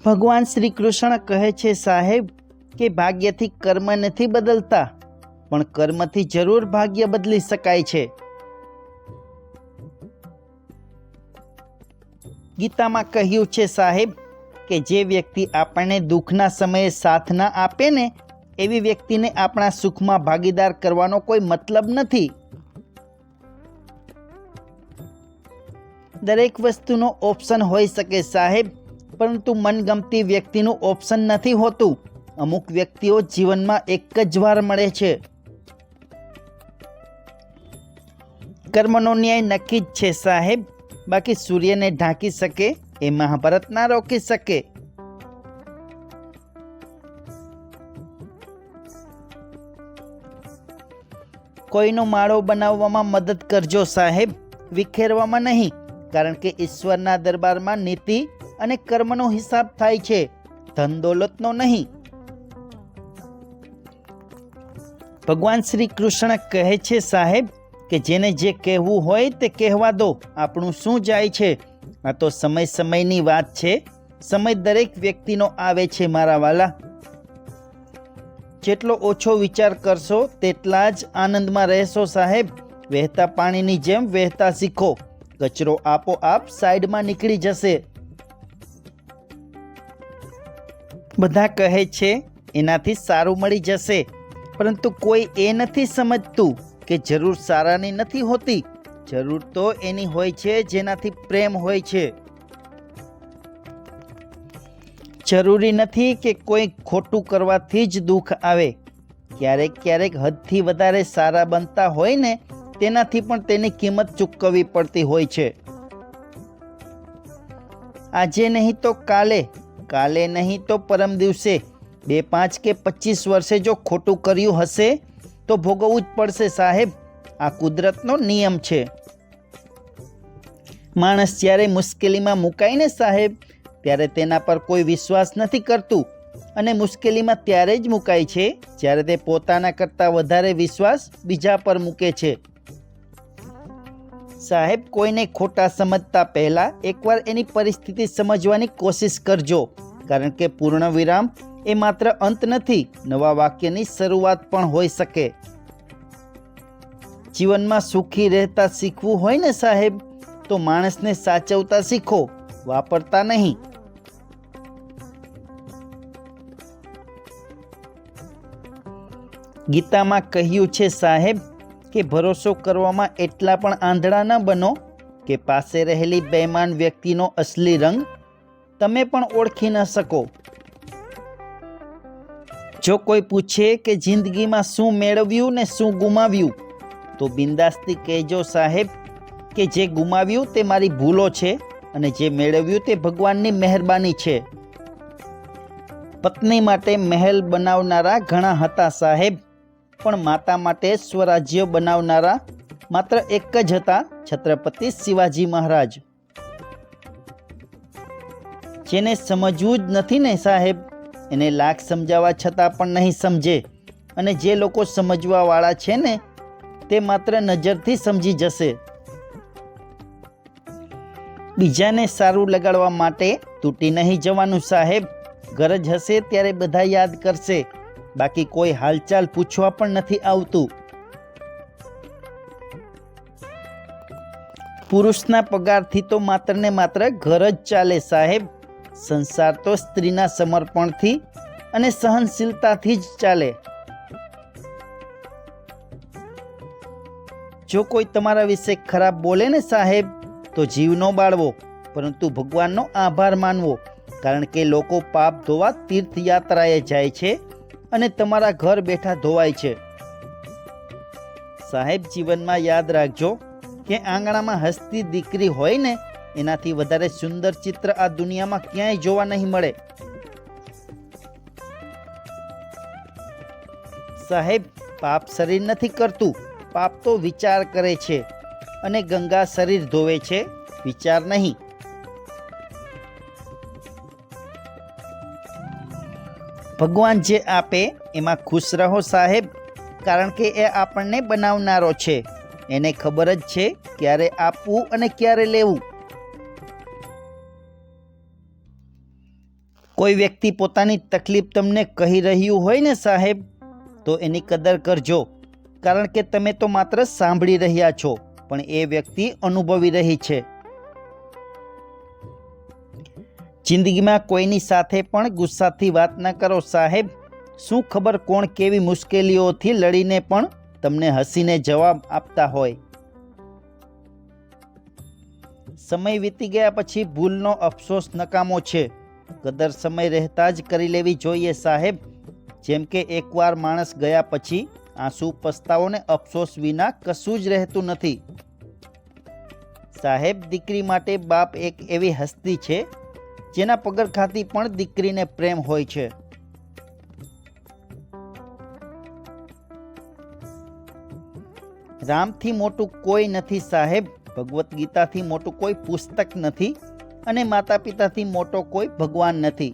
ભગવાન શ્રી કૃષ્ણ કહે છે સાહેબ કે ભાગ્યથી કર્મ નથી બદલતા, પણ કર્મથી જરૂર ભાગ્ય બદલી શકાય છે. ગીતામાં કહ્યું છે સાહેબ કે જે વ્યક્તિ આપણને દુઃખના સમયે સાથ ના આપે ને, એવી વ્યક્તિને આપણા સુખમાં ભાગીદાર કરવાનો કોઈ મતલબ નથી. દરેક વસ્તુનો ઓપ્શન હોઈ શકે સાહેબ, પરંતુ મનગમતી વ્યક્તિનું ઓપ્શન નથી હોતું. અમુક વ્યક્તિઓ જીવનમાં એક જ વાર મળે છે. કર્મનો ન્યાય નક્કી જ છે સાહેબ, બાકી સૂર્યને ઢાંકી શકે એ મહાભારત ના રોકી શકે. કોઈનો માળો બનાવવામાં મદદ કરજો સાહેબ, વિખેરવામાં નહીં, કારણ કે ઈશ્વરના દરબારમાં નીતિ અને કર્મનો હિસાબ થાય છે, ધન દોલતનો નહીં. ભગવાન શ્રી કૃષ્ણ કહે છે સાહેબ કે જેને જે કહેવું હોય તે કહેવા દો, આપણું શું જાય છે? આ તો સમય સમયની વાત છે. સમય દરેક વ્યક્તિનો આવે છે મારા વાલા. જેટલો ઓછો વિચાર કરશો તેટલા જ આનંદમાં રહેશો સાહેબ. વહેતા પાણીની જેમ વહેતા શીખો, કચરો આપોઆપ સાઈડમાં નીકળી જશે. બધા કહે છે એનાથી સારું મળી જશે, પરંતુ કોઈ એ નથી સમજતું કે જરૂર સારાની નથી હોતી. જરૂર તો એની હોય છે જેનાથી પ્રેમ હોય છે. જરૂરી નથી કે કોઈ ખોટું કરવાથી જ દુઃખ આવે. ક્યારેક ક્યારેક હદથી વધારે સારા બનતા હોય ને, તેનાથી પણ તેની કિંમત ચૂકવવી પડતી હોય છે. આજે નહીં તો કાલે, કાલે નહીં તો પરમ દિવસે, 2, 5 કે 25 વર્ષે જો ખોટું કર્યું હશે તો ભોગવવું જ પડશે સાહેબ. આ કુદરતનો નિયમ છે. માણસ જ્યારે મુશ્કેલીમાં મુકાય ને સાહેબ, ત્યારે તેના પર કોઈ વિશ્વાસ નથી કરતું, અને મુશ્કેલીમાં ત્યારે જ મુકાય છે જ્યારે તે પોતાના કરતાં વધારે વિશ્વાસ બીજા પર મૂકે છે. સાહેબ, કોઈને ખોટા સમજતા પહેલા એકવાર એની પરિસ્થિતિ સમજવાની કોશિશ કરજો, કારણ કે પૂર્ણ વિરામ એ માત્ર અંત નથી, નવા વાક્યની શરૂઆત પણ હોઈ શકે. જીવનમાં સુખી રહેતા શીખવું હોય ને સાહેબ, તો માણસને સાચવતા શીખો, વાપરતા નહીં. ગીતામાં કહ્યું છે સાહેબ કે ભરોસો કરવામાં એટલા પણ આંધળા ન બનો કે પાસે રહેલી બેઈમાન વ્યક્તિનો અસલી રંગ તમે પણ ઓળખી ન શકો. જો કોઈ પૂછે કે જિંદગીમાં શું મેળવ્યું ને શું ગુમાવ્યું, તો બિંદાસથી કહેજો સાહેબ કે જે ગુમાવ્યું તે મારી ભૂલો છે, અને જે મેળવ્યું તે ભગવાનની મહેરબાની છે. પત્ની માટે મહેલ બનાવનારા ઘણા હતા સાહેબ, પણ માતા માટે સ્વરાજ્ય બનાવનારા માત્ર એક જ હતા, છત્રપતિ શિવાજી મહારાજ. જેને સમજવું જ નથી ને સાહેબ, એને લાખ સમજાવવા છતાં પણ નહીં સમજે, અને જે લોકો સમજવા વાળા છે ને, તે માત્ર નજરથી સમજી જશે. બીજાને સારું લગાડવા માટે તૂટી નહીં જવાનું સાહેબ. ગરજ હશે ત્યારે બધા યાદ કરશે, બાકી કોઈ હાલચાલ પૂછવા પણ નથી આવતું. પુરુષના પગારથી તો માત્ર ને માત્ર ઘર જ ચાલે સાહેબ. સંસાર તો સ્ત્રીના સમર્પણથી અને સહનશીલતાથી જ ચાલે. જો કોઈ તમારા વિશે ખરાબ બોલે ને સાહેબ, તો જીવ ન બાળવો, પરંતુ ભગવાનનો આભાર માનવો, કારણ કે લોકો પાપ ધોવા તીર્થયાત્રાએ જાય છે અને તમારા ઘર બેઠા ધોવાય છે. સાહેબ, જીવનમાં યાદ રાખજો કે આંગણામાં હસતી દીકરી હોય ને, એનાથી વધારે સુંદર ચિત્ર આ દુનિયામાં ક્યાંય જોવા નહીં મળે. સાહેબ, પાપ શરીર નથી કરતું, પાપ તો વિચાર કરે છે, અને ગંગા શરીર ધોવે છે, વિચાર નહીં. ભગવાન જે આપે એમાં ખુશ રહો સાહેબ, કારણ કે એ આપણને બનાવનારો છે. એને ખબર જ છે ક્યારે આપવું અને ક્યારે લેવું. કોઈ વ્યક્તિ પોતાની તકલીફ તમને કહી રહ્યું હોય ને સાહેબ, તો એની કદર કરજો, કારણ કે તમે તો માત્ર સાંભળી રહ્યા છો, પણ એ વ્યક્તિ અનુભવી રહી છે. જિંદગીમાં કોઈની સાથે પણ ગુસ્સાથી વાત ન કરો સાહેબ. શું ખબર કોણ કેવી મુશ્કેલીઓથી લડીને પણ તમને હસીને જવાબ આપતા હોય. સમય વીતી ગયા પછી ભૂલનો અફસોસ નકામો છે. કદર સમય રહેતા જ કરી લેવી જોઈએ સાહેબ. જેમ કે એકવાર માણસ ગયા પછી આંસુ, પસ્તાવો ને અફસોસ વિના કશું જ રહેતું નથી. સાહેબ, દીકરી માટે બાપ એક એવી હસ્તી છે જેના પગરખાથી પણ દીકરીને પ્રેમ હોય છે. રામથી મોટું કોઈ નથી સાહેબ, ભગવદ્ ગીતાથી મોટું કોઈ પુસ્તક નથી, અને માતા પિતાથી મોટો કોઈ ભગવાન નથી.